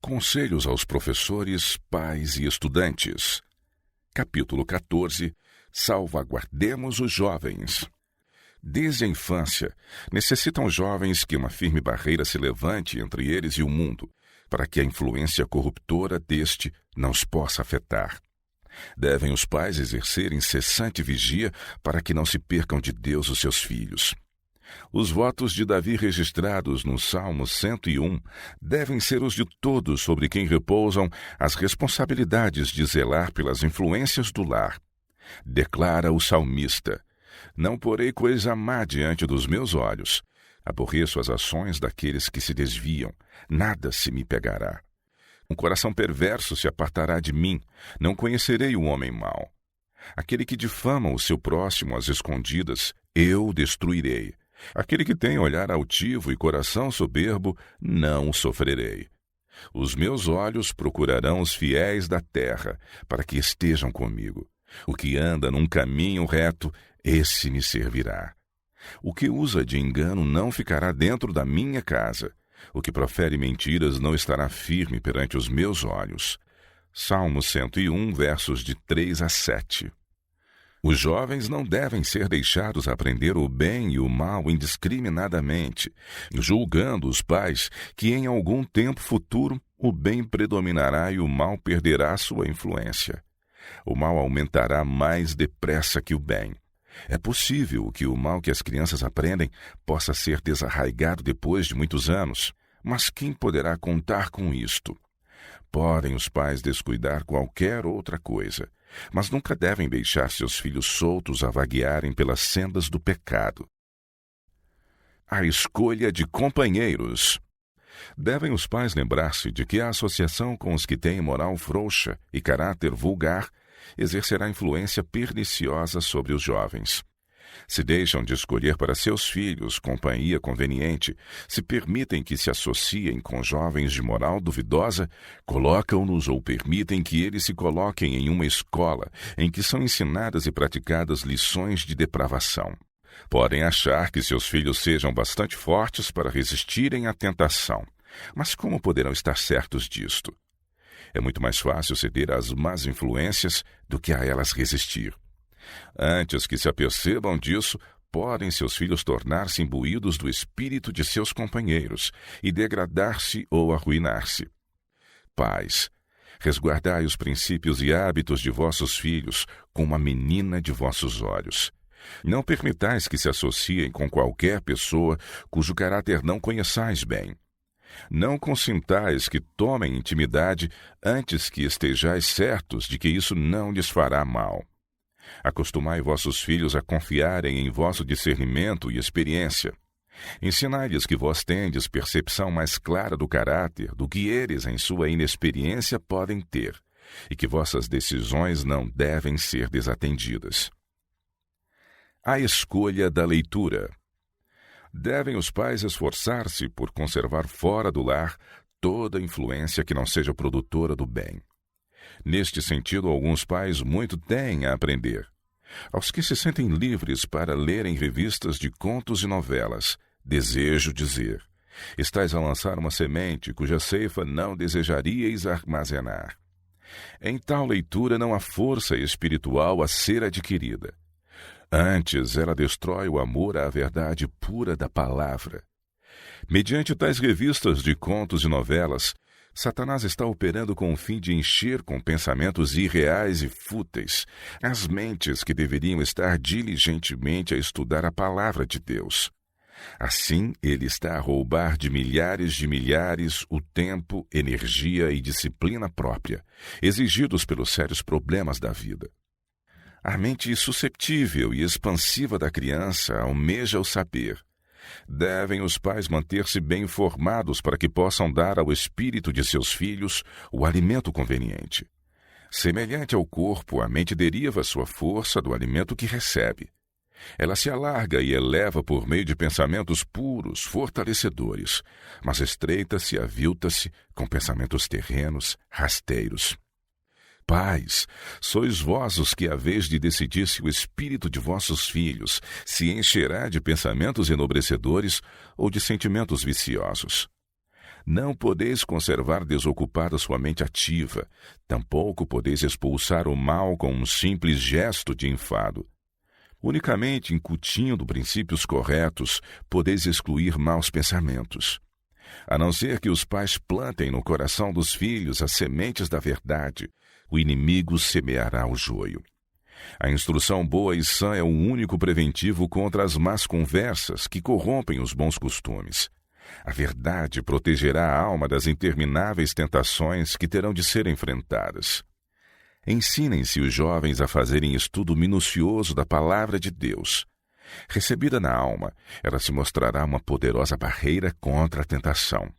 Conselhos aos professores, pais e estudantes. Capítulo 14. Salvaguardemos os jovens. Desde a infância, necessitam os jovens que uma firme barreira se levante entre eles e o mundo, para que a influência corruptora deste não os possa afetar. Devem os pais exercer incessante vigia para que não se percam de Deus os seus filhos. Os votos de Davi registrados no Salmo 101 devem ser os de todos sobre quem repousam as responsabilidades de zelar pelas influências do lar. Declara o salmista: não porei coisa má diante dos meus olhos. Aborreço as ações daqueles que se desviam. Nada se me pegará. Um coração perverso se apartará de mim. Não conhecerei o homem mau. Aquele que difama o seu próximo às escondidas, eu o destruirei. Aquele que tem olhar altivo e coração soberbo, não o sofrerei. Os meus olhos procurarão os fiéis da terra, para que estejam comigo. O que anda num caminho reto, esse me servirá. O que usa de engano não ficará dentro da minha casa. O que profere mentiras não estará firme perante os meus olhos. Salmo 101, versos de 3 a 7. Os jovens não devem ser deixados aprender o bem e o mal indiscriminadamente, julgando os pais que em algum tempo futuro o bem predominará e o mal perderá sua influência. O mal aumentará mais depressa que o bem. É possível que o mal que as crianças aprendem possa ser desarraigado depois de muitos anos, mas quem poderá contar com isto? Podem os pais descuidar qualquer outra coisa, mas nunca devem deixar seus filhos soltos a vaguearem pelas sendas do pecado. A escolha de companheiros. Devem os pais lembrar-se de que a associação com os que têm moral frouxa e caráter vulgar exercerá influência perniciosa sobre os jovens. Se deixam de escolher para seus filhos companhia conveniente, se permitem que se associem com jovens de moral duvidosa, colocam-nos ou permitem que eles se coloquem em uma escola em que são ensinadas e praticadas lições de depravação. Podem achar que seus filhos sejam bastante fortes para resistirem à tentação, mas como poderão estar certos disto? É muito mais fácil ceder às más influências do que a elas resistir. Antes que se apercebam disso, podem seus filhos tornar-se imbuídos do espírito de seus companheiros e degradar-se ou arruinar-se. Pais, resguardai os princípios e hábitos de vossos filhos como a menina de vossos olhos. Não permitais que se associem com qualquer pessoa cujo caráter não conheçais bem. Não consintais que tomem intimidade antes que estejais certos de que isso não lhes fará mal. Acostumai vossos filhos a confiarem em vosso discernimento e experiência. Ensinai-lhes que vós tendes percepção mais clara do caráter do que eles, em sua inexperiência, podem ter, e que vossas decisões não devem ser desatendidas. A escolha da leitura. Devem os pais esforçar-se por conservar fora do lar toda influência que não seja produtora do bem. Neste sentido, alguns pais muito têm a aprender. Aos que se sentem livres para lerem revistas de contos e novelas, desejo dizer: estais a lançar uma semente cuja ceifa não desejaríeis armazenar. Em tal leitura não há força espiritual a ser adquirida. Antes, ela destrói o amor à verdade pura da palavra. Mediante tais revistas de contos e novelas, Satanás está operando com o fim de encher com pensamentos irreais e fúteis as mentes que deveriam estar diligentemente a estudar a palavra de Deus. Assim, ele está a roubar de milhares o tempo, energia e disciplina própria, exigidos pelos sérios problemas da vida. A mente susceptível e expansiva da criança almeja o saber. Devem os pais manter-se bem informados para que possam dar ao espírito de seus filhos o alimento conveniente. Semelhante ao corpo, a mente deriva sua força do alimento que recebe. Ela se alarga e eleva por meio de pensamentos puros, fortalecedores, mas estreita-se e avilta-se com pensamentos terrenos, rasteiros. Pais, sois vós os que haveis de decidir se o espírito de vossos filhos se encherá de pensamentos enobrecedores ou de sentimentos viciosos. Não podeis conservar desocupada sua mente ativa, tampouco podeis expulsar o mal com um simples gesto de enfado. Unicamente incutindo princípios corretos, podeis excluir maus pensamentos. A não ser que os pais plantem no coração dos filhos as sementes da verdade, o inimigo semeará o joio. A instrução boa e sã é o único preventivo contra as más conversas que corrompem os bons costumes. A verdade protegerá a alma das intermináveis tentações que terão de ser enfrentadas. Ensinem-se os jovens a fazerem estudo minucioso da palavra de Deus. Recebida na alma, ela se mostrará uma poderosa barreira contra a tentação.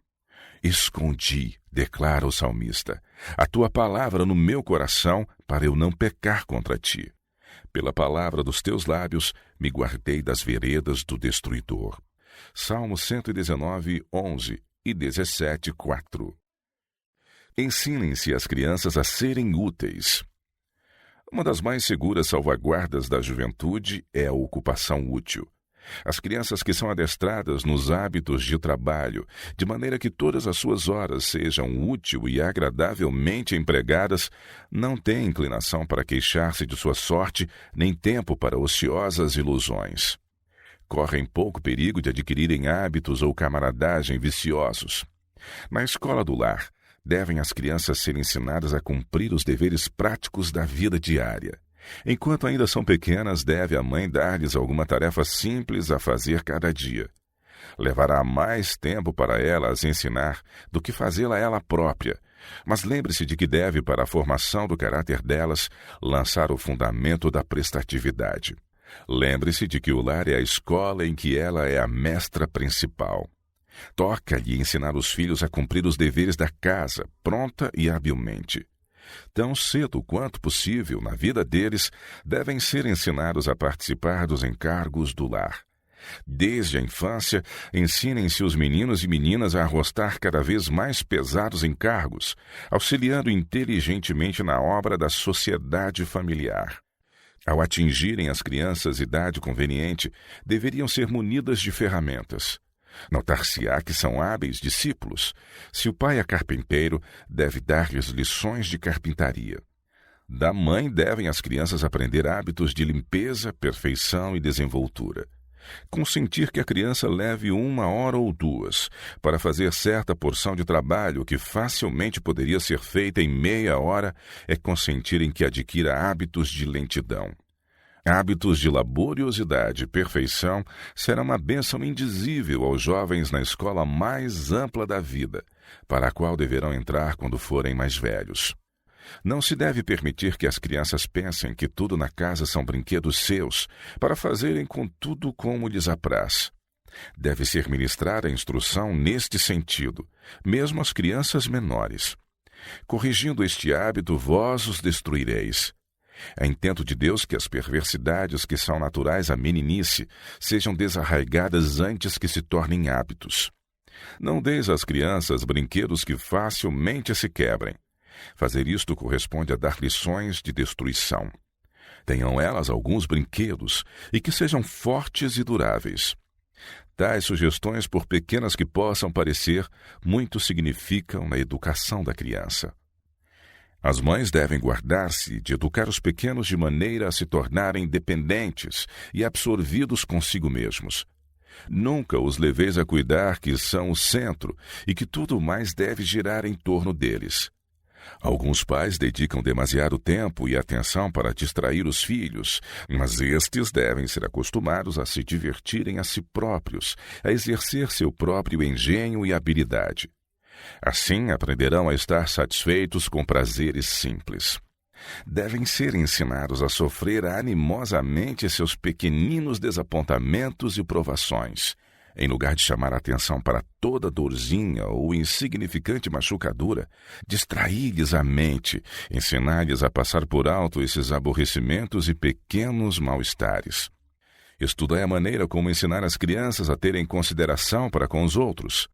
Escondi, declara o salmista, a tua palavra no meu coração para eu não pecar contra ti. Pela palavra dos teus lábios me guardei das veredas do destruidor. Salmo 119, 11 e 17, 4. Ensinem-se as crianças a serem úteis. Uma das mais seguras salvaguardas da juventude é a ocupação útil. As crianças que são adestradas nos hábitos de trabalho, de maneira que todas as suas horas sejam útil e agradavelmente empregadas, não têm inclinação para queixar-se de sua sorte, nem tempo para ociosas ilusões. Correm pouco perigo de adquirirem hábitos ou camaradagem viciosos. Na escola do lar, devem as crianças ser ensinadas a cumprir os deveres práticos da vida diária. Enquanto ainda são pequenas, deve a mãe dar-lhes alguma tarefa simples a fazer cada dia. Levará mais tempo para ela as ensinar do que fazê-la ela própria, mas lembre-se de que deve, para a formação do caráter delas, lançar o fundamento da prestatividade. Lembre-se de que o lar é a escola em que ela é a mestra principal. Toca-lhe ensinar os filhos a cumprir os deveres da casa, pronta e habilmente. Tão cedo quanto possível na vida deles, devem ser ensinados a participar dos encargos do lar. Desde a infância, ensinem-se os meninos e meninas a arrostar cada vez mais pesados encargos, auxiliando inteligentemente na obra da sociedade familiar. Ao atingirem as crianças idade conveniente, deveriam ser munidas de ferramentas. Notar-se-á que são hábeis discípulos. Se o pai é carpinteiro, deve dar-lhes lições de carpintaria. Da mãe devem as crianças aprender hábitos de limpeza, perfeição e desenvoltura. Consentir que a criança leve 1 hora ou 2 para fazer certa porção de trabalho que facilmente poderia ser feita em meia hora é consentir em que adquira hábitos de lentidão. Hábitos de laboriosidade e perfeição serão uma bênção indizível aos jovens na escola mais ampla da vida, para a qual deverão entrar quando forem mais velhos. Não se deve permitir que as crianças pensem que tudo na casa são brinquedos seus, para fazerem com tudo como lhes apraz. Deve ser ministrada a instrução neste sentido, mesmo às crianças menores. Corrigindo este hábito, vós os destruireis. É intento de Deus que as perversidades que são naturais à meninice sejam desarraigadas antes que se tornem hábitos. Não deis às crianças brinquedos que facilmente se quebrem. Fazer isto corresponde a dar lições de destruição. Tenham elas alguns brinquedos e que sejam fortes e duráveis. Tais sugestões, por pequenas que possam parecer, muito significam na educação da criança. As mães devem guardar-se de educar os pequenos de maneira a se tornarem dependentes e absorvidos consigo mesmos. Nunca os leveis a cuidar que são o centro e que tudo mais deve girar em torno deles. Alguns pais dedicam demasiado tempo e atenção para distrair os filhos, mas estes devem ser acostumados a se divertirem a si próprios, a exercer seu próprio engenho e habilidade. Assim aprenderão a estar satisfeitos com prazeres simples. Devem ser ensinados a sofrer animosamente seus pequeninos desapontamentos e provações. Em lugar de chamar a atenção para toda dorzinha ou insignificante machucadura, distraí-lhes a mente, ensinar-lhes a passar por alto esses aborrecimentos e pequenos mal-estares. Estudai a maneira como ensinar as crianças a terem consideração para com os outros.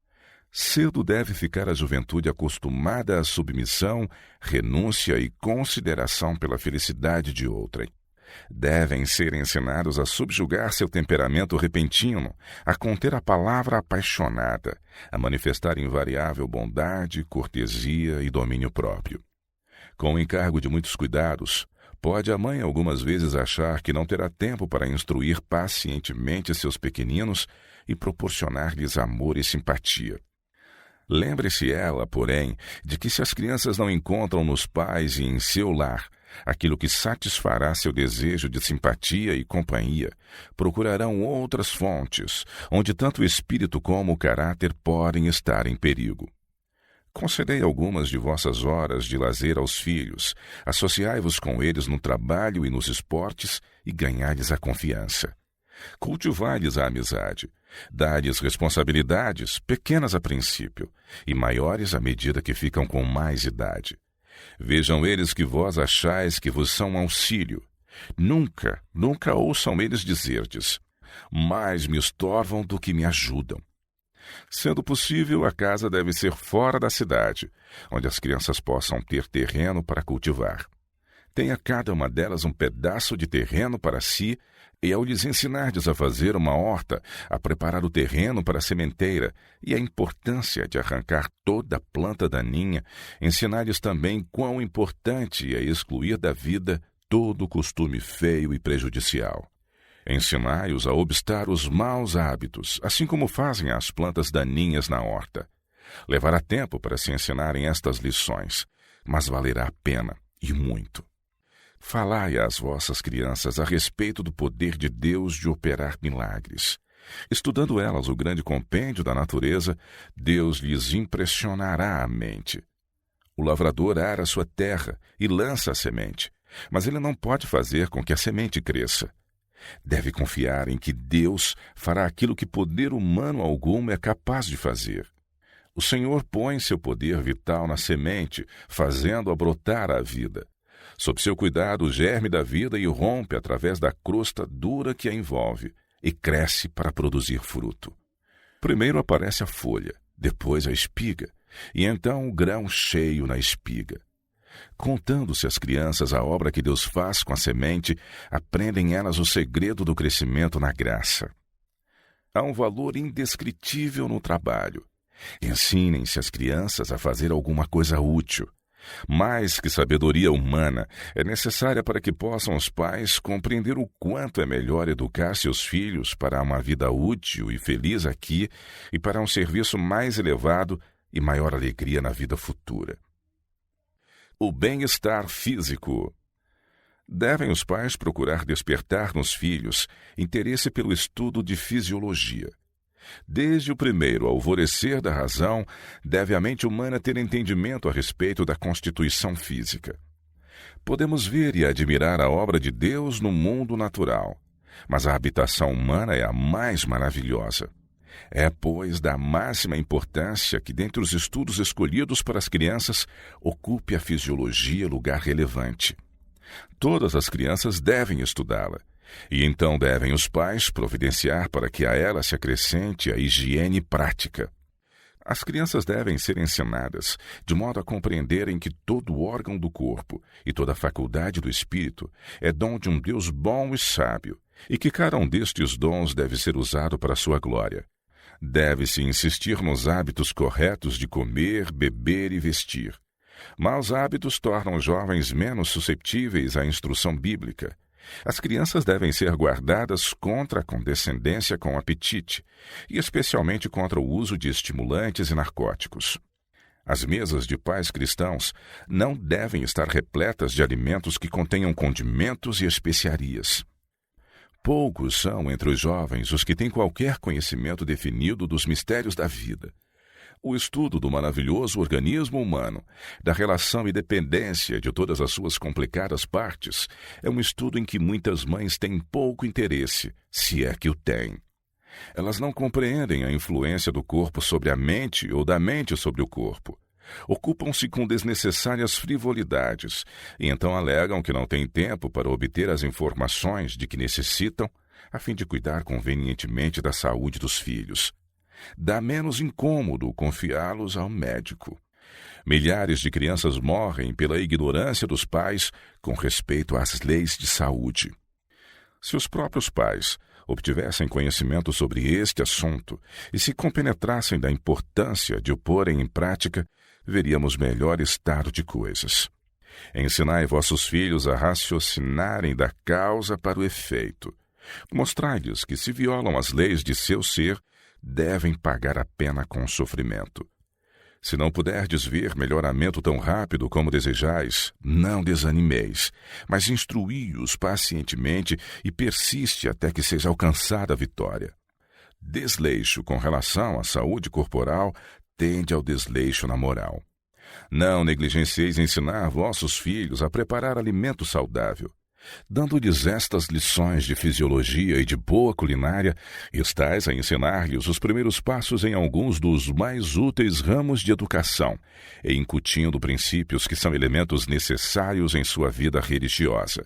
Cedo deve ficar a juventude acostumada à submissão, renúncia e consideração pela felicidade de outrem. devem ser ensinados a subjugar seu temperamento repentino, a conter a palavra apaixonada, a manifestar invariável bondade, cortesia e domínio próprio. Com o encargo de muitos cuidados, pode a mãe algumas vezes achar que não terá tempo para instruir pacientemente seus pequeninos e proporcionar-lhes amor e simpatia. Lembre-se ela, porém, de que se as crianças não encontram nos pais e em seu lar aquilo que satisfará seu desejo de simpatia e companhia, procurarão outras fontes, onde tanto o espírito como o caráter podem estar em perigo. Concedei algumas de vossas horas de lazer aos filhos, associai-vos com eles no trabalho e nos esportes e ganhai-lhes a confiança. Cultivai-lhes a amizade, dai-lhes responsabilidades, pequenas a princípio, e maiores à medida que ficam com mais idade. Vejam eles que vós achais que vos são auxílio. Nunca ouçam eles dizer-lhes: mais me estorvam do que me ajudam. Sendo possível, a casa deve ser fora da cidade, onde as crianças possam ter terreno para cultivar. Tenha cada uma delas um pedaço de terreno para si, e ao lhes ensinar-lhes a fazer uma horta, a preparar o terreno para a sementeira e a importância de arrancar toda planta daninha, ensinar-lhes também quão importante é excluir da vida todo costume feio e prejudicial. Ensinai-os a obstar os maus hábitos, assim como fazem as plantas daninhas na horta. Levará tempo para se ensinarem estas lições, mas valerá a pena, e muito. Falai às vossas crianças a respeito do poder de Deus de operar milagres. Estudando elas o grande compêndio da natureza, Deus lhes impressionará a mente. O lavrador ara sua terra e lança a semente, mas ele não pode fazer com que a semente cresça. Deve confiar em que Deus fará aquilo que poder humano algum é capaz de fazer. O Senhor põe seu poder vital na semente, fazendo-a brotar a vida. Sob seu cuidado, o germe da vida irrompe através da crosta dura que a envolve e cresce para produzir fruto. Primeiro aparece a folha, depois a espiga, e então o grão cheio na espiga. Contando-se às crianças a obra que Deus faz com a semente, aprendem elas o segredo do crescimento na graça. Há um valor indescritível no trabalho. Ensinem-se as crianças a fazer alguma coisa útil. Mais que sabedoria humana, é necessária para que possam os pais compreender o quanto é melhor educar seus filhos para uma vida útil e feliz aqui e para um serviço mais elevado e maior alegria na vida futura. O bem-estar físico. Devem os pais procurar despertar nos filhos interesse pelo estudo de fisiologia. Desde o primeiro alvorecer da razão, deve a mente humana ter entendimento a respeito da constituição física. Podemos ver e admirar a obra de Deus no mundo natural, mas a habitação humana é a mais maravilhosa. É, pois, da máxima importância que, dentre os estudos escolhidos para as crianças, ocupe a fisiologia lugar relevante. Todas as crianças devem estudá-la, e então devem os pais providenciar para que a ela se acrescente a higiene prática. As crianças devem ser ensinadas de modo a compreenderem que todo órgão do corpo e toda faculdade do espírito é dom de um Deus bom e sábio, e que cada um destes dons deve ser usado para a sua glória. Deve-se insistir nos hábitos corretos de comer, beber e vestir. Maus hábitos tornam os jovens menos susceptíveis à instrução bíblica. As crianças devem ser guardadas contra a condescendência com o apetite, e especialmente contra o uso de estimulantes e narcóticos. As mesas de pais cristãos não devem estar repletas de alimentos que contenham condimentos e especiarias. Poucos são entre os jovens os que têm qualquer conhecimento definido dos mistérios da vida. O estudo do maravilhoso organismo humano, da relação e dependência de todas as suas complicadas partes, é um estudo em que muitas mães têm pouco interesse, se é que o têm. Elas não compreendem a influência do corpo sobre a mente ou da mente sobre o corpo. Ocupam-se com desnecessárias frivolidades e então alegam que não têm tempo para obter as informações de que necessitam a fim de cuidar convenientemente da saúde dos filhos. Dá menos incômodo confiá-los ao médico. Milhares de crianças morrem pela ignorância dos pais com respeito às leis de saúde. Se os próprios pais obtivessem conhecimento sobre este assunto e se compenetrassem da importância de o porem em prática, veríamos melhor estado de coisas. Ensinai vossos filhos a raciocinarem da causa para o efeito. Mostrai-lhes que, se violam as leis de seu ser, devem pagar a pena com sofrimento. Se não puderdes ver melhoramento tão rápido como desejais, não desanimeis, mas instruí-os pacientemente e persiste até que seja alcançada a vitória. Desleixo com relação à saúde corporal tende ao desleixo na moral. Não negligencieis ensinar vossos filhos a preparar alimento saudável. Dando-lhes estas lições de fisiologia e de boa culinária, estais a ensinar-lhes os primeiros passos em alguns dos mais úteis ramos de educação, e incutindo princípios que são elementos necessários em sua vida religiosa.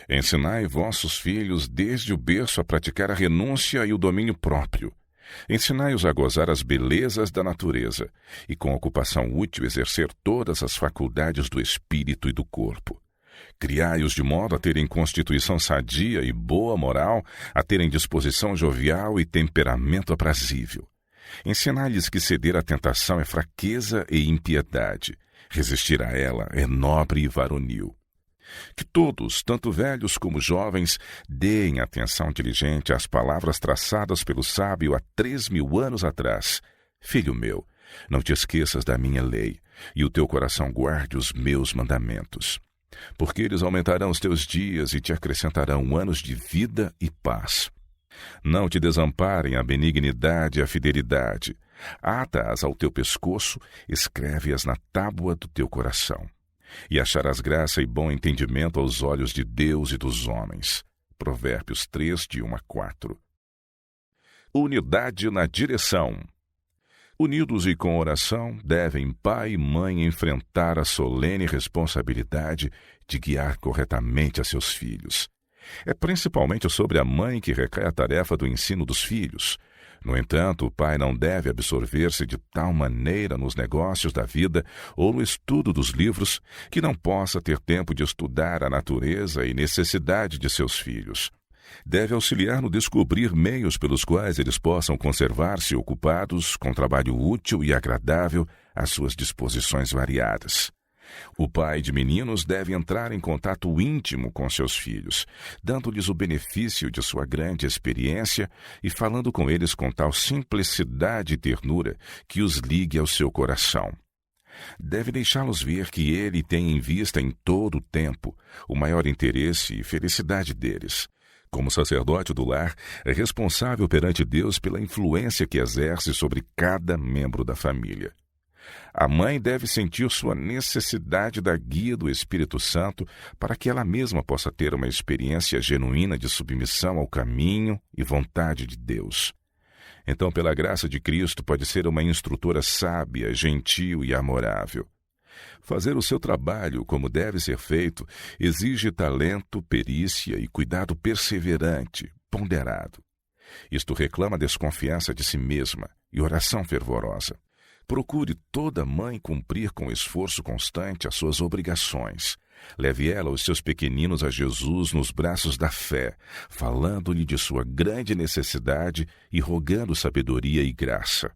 Ensinai vossos filhos desde o berço a praticar a renúncia e o domínio próprio. Ensinai-os a gozar as belezas da natureza e, com ocupação útil, exercer todas as faculdades do espírito e do corpo. Criai-os de modo a terem constituição sadia e boa moral, a terem disposição jovial e temperamento aprazível. Ensinai-lhes que ceder à tentação é fraqueza e impiedade. Resistir a ela é nobre e varonil. Que todos, tanto velhos como jovens, deem atenção diligente às palavras traçadas pelo sábio há 3.000 anos atrás. Filho meu, não te esqueças da minha lei, e o teu coração guarde os meus mandamentos. Porque eles aumentarão os teus dias e te acrescentarão anos de vida e paz. Não te desamparem a benignidade e a fidelidade. Ata-as ao teu pescoço, escreve-as na tábua do teu coração. E acharás graça e bom entendimento aos olhos de Deus e dos homens. Provérbios 3, de 1 a 4. Unidade na direção. Unidos e com oração, devem pai e mãe enfrentar a solene responsabilidade de guiar corretamente a seus filhos. É principalmente sobre a mãe que recai a tarefa do ensino dos filhos. No entanto, o pai não deve absorver-se de tal maneira nos negócios da vida ou no estudo dos livros que não possa ter tempo de estudar a natureza e necessidade de seus filhos. Deve auxiliar no descobrir meios pelos quais eles possam conservar-se ocupados com trabalho útil e agradável às suas disposições variadas. O pai de meninos deve entrar em contato íntimo com seus filhos, dando-lhes o benefício de sua grande experiência e falando com eles com tal simplicidade e ternura que os ligue ao seu coração. Deve deixá-los ver que ele tem em vista em todo o tempo o maior interesse e felicidade deles. Como sacerdote do lar, é responsável perante Deus pela influência que exerce sobre cada membro da família. A mãe deve sentir sua necessidade da guia do Espírito Santo para que ela mesma possa ter uma experiência genuína de submissão ao caminho e vontade de Deus. Então, pela graça de Cristo, pode ser uma instrutora sábia, gentil e amorável. Fazer o seu trabalho como deve ser feito exige talento, perícia e cuidado perseverante, ponderado. Isto reclama desconfiança de si mesma e oração fervorosa. Procure toda mãe cumprir com esforço constante as suas obrigações. Leve ela os seus pequeninos a Jesus nos braços da fé, falando-lhe de sua grande necessidade e rogando sabedoria e graça.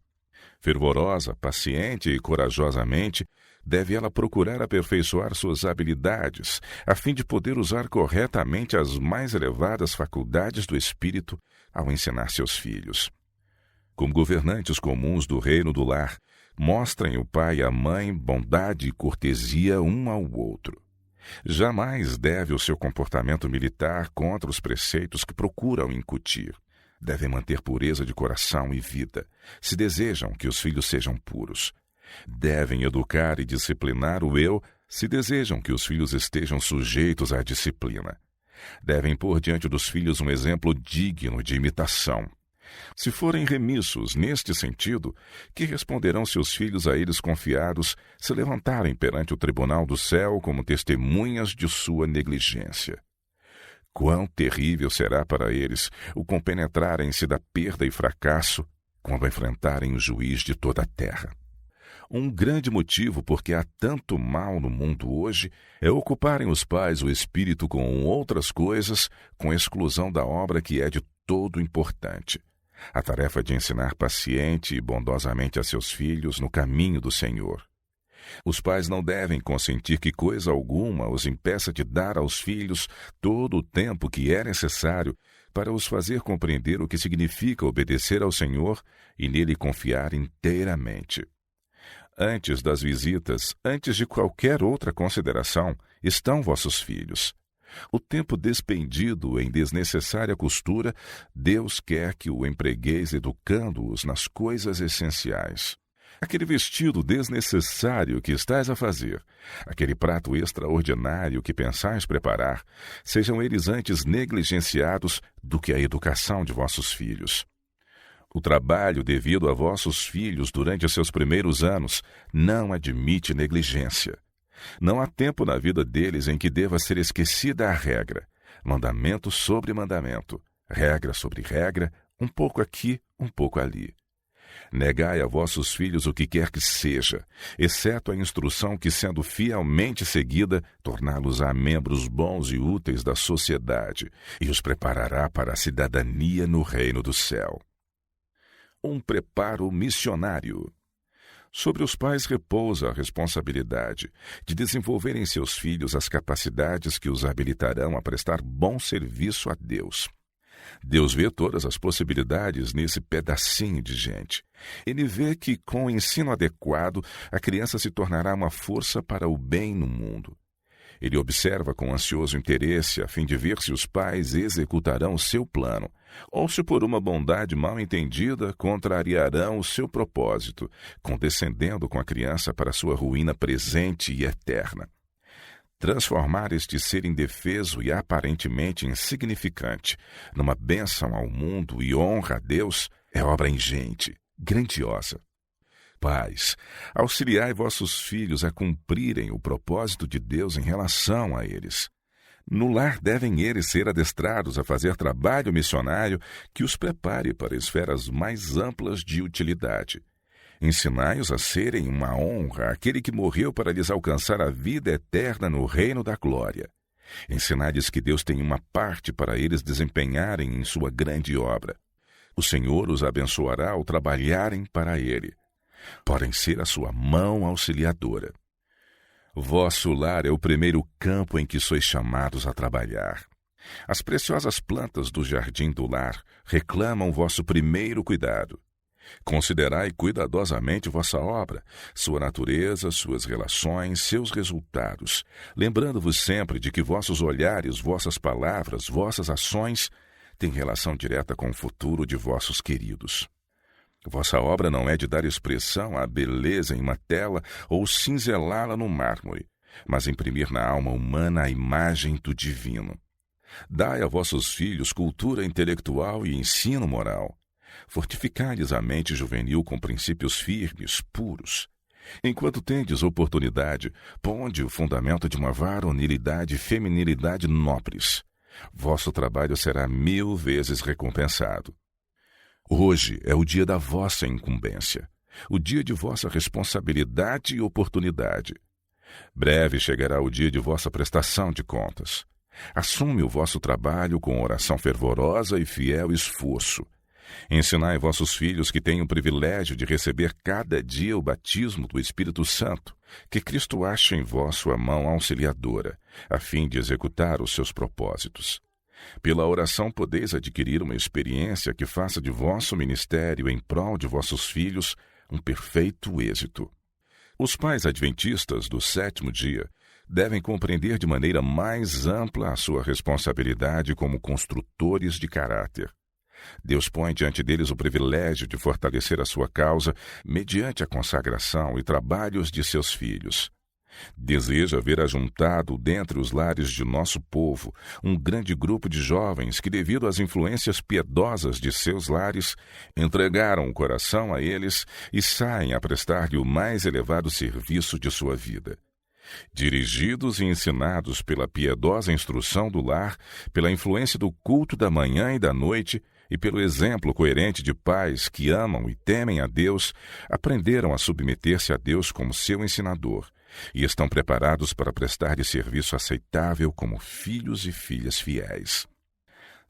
Fervorosa, paciente e corajosamente, deve ela procurar aperfeiçoar suas habilidades, a fim de poder usar corretamente as mais elevadas faculdades do espírito ao ensinar seus filhos. Como governantes comuns do reino do lar, mostrem o pai e a mãe bondade e cortesia um ao outro. Jamais deve o seu comportamento militar contra os preceitos que procuram incutir. Devem manter pureza de coração e vida, se desejam que os filhos sejam puros. Devem educar e disciplinar o eu, se desejam que os filhos estejam sujeitos à disciplina. Devem pôr diante dos filhos um exemplo digno de imitação. Se forem remissos neste sentido, que responderão seus filhos a eles confiados se levantarem perante o tribunal do céu como testemunhas de sua negligência? Quão terrível será para eles o compenetrarem-se da perda e fracasso quando enfrentarem o juiz de toda a terra. Um grande motivo porque há tanto mal no mundo hoje é ocuparem os pais o espírito com outras coisas, com exclusão da obra que é de todo importante. A tarefa de ensinar paciente e bondosamente a seus filhos no caminho do Senhor. Os pais não devem consentir que coisa alguma os impeça de dar aos filhos todo o tempo que é necessário para os fazer compreender o que significa obedecer ao Senhor e nele confiar inteiramente. Antes das visitas, antes de qualquer outra consideração, estão vossos filhos. O tempo despendido em desnecessária costura, Deus quer que o empregueis educando-os nas coisas essenciais. Aquele vestido desnecessário que estás a fazer, aquele prato extraordinário que pensais preparar, sejam eles antes negligenciados do que a educação de vossos filhos. O trabalho devido a vossos filhos durante seus primeiros anos não admite negligência. Não há tempo na vida deles em que deva ser esquecida a regra, mandamento sobre mandamento, regra sobre regra, um pouco aqui, um pouco ali. Negai a vossos filhos o que quer que seja, exceto a instrução que, sendo fielmente seguida, torná-los-á membros bons e úteis da sociedade e os preparará para a cidadania no reino do céu. Um preparo missionário. Sobre os pais repousa a responsabilidade de desenvolver em seus filhos as capacidades que os habilitarão a prestar bom serviço a Deus. Deus vê todas as possibilidades nesse pedacinho de gente. Ele vê que, com o ensino adequado, a criança se tornará uma força para o bem no mundo. Ele observa com ansioso interesse a fim de ver se os pais executarão o seu plano, ou se por uma bondade mal entendida contrariarão o seu propósito, condescendendo com a criança para sua ruína presente e eterna. Transformar este ser indefeso e aparentemente insignificante numa bênção ao mundo e honra a Deus é obra ingente, grandiosa. Pais, auxiliai vossos filhos a cumprirem o propósito de Deus em relação a eles. No lar devem eles ser adestrados a fazer trabalho missionário que os prepare para esferas mais amplas de utilidade. Ensinai-os a serem uma honra àquele que morreu para lhes alcançar a vida eterna no reino da glória. Ensinai-lhes que Deus tem uma parte para eles desempenharem em sua grande obra. O Senhor os abençoará ao trabalharem para Ele. Podem ser a sua mão auxiliadora. Vosso lar é o primeiro campo em que sois chamados a trabalhar. As preciosas plantas do jardim do lar reclamam vosso primeiro cuidado. Considerai cuidadosamente vossa obra, sua natureza, suas relações, seus resultados, lembrando-vos sempre de que vossos olhares, vossas palavras, vossas ações têm relação direta com o futuro de vossos queridos. Vossa obra não é de dar expressão à beleza em uma tela ou cinzelá-la no mármore, mas imprimir na alma humana a imagem do divino. Dai a vossos filhos cultura intelectual e ensino moral. Fortificai-lhes a mente juvenil com princípios firmes, puros. Enquanto tendes oportunidade, ponde o fundamento de uma varonilidade e feminilidade nobres. Vosso trabalho será 1000 vezes recompensado. Hoje é o dia da vossa incumbência, o dia de vossa responsabilidade e oportunidade. Breve chegará o dia de vossa prestação de contas. Assume o vosso trabalho com oração fervorosa e fiel esforço. Ensinai vossos filhos que têm o privilégio de receber cada dia o batismo do Espírito Santo, que Cristo ache em vós sua mão auxiliadora, a fim de executar os seus propósitos. Pela oração podeis adquirir uma experiência que faça de vosso ministério em prol de vossos filhos um perfeito êxito. Os pais adventistas do 7º dia devem compreender de maneira mais ampla a sua responsabilidade como construtores de caráter. Deus põe diante deles o privilégio de fortalecer a sua causa mediante a consagração e trabalhos de seus filhos. Deseja ver ajuntado dentre os lares de nosso povo um grande grupo de jovens que, devido às influências piedosas de seus lares, entregaram o coração a eles e saem a prestar-lhe o mais elevado serviço de sua vida. Dirigidos e ensinados pela piedosa instrução do lar, pela influência do culto da manhã e da noite, e pelo exemplo coerente de pais que amam e temem a Deus, aprenderam a submeter-se a Deus como seu ensinador e estão preparados para prestar de serviço aceitável como filhos e filhas fiéis.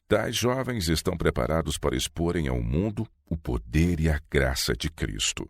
Tais jovens estão preparados para exporem ao mundo o poder e a graça de Cristo.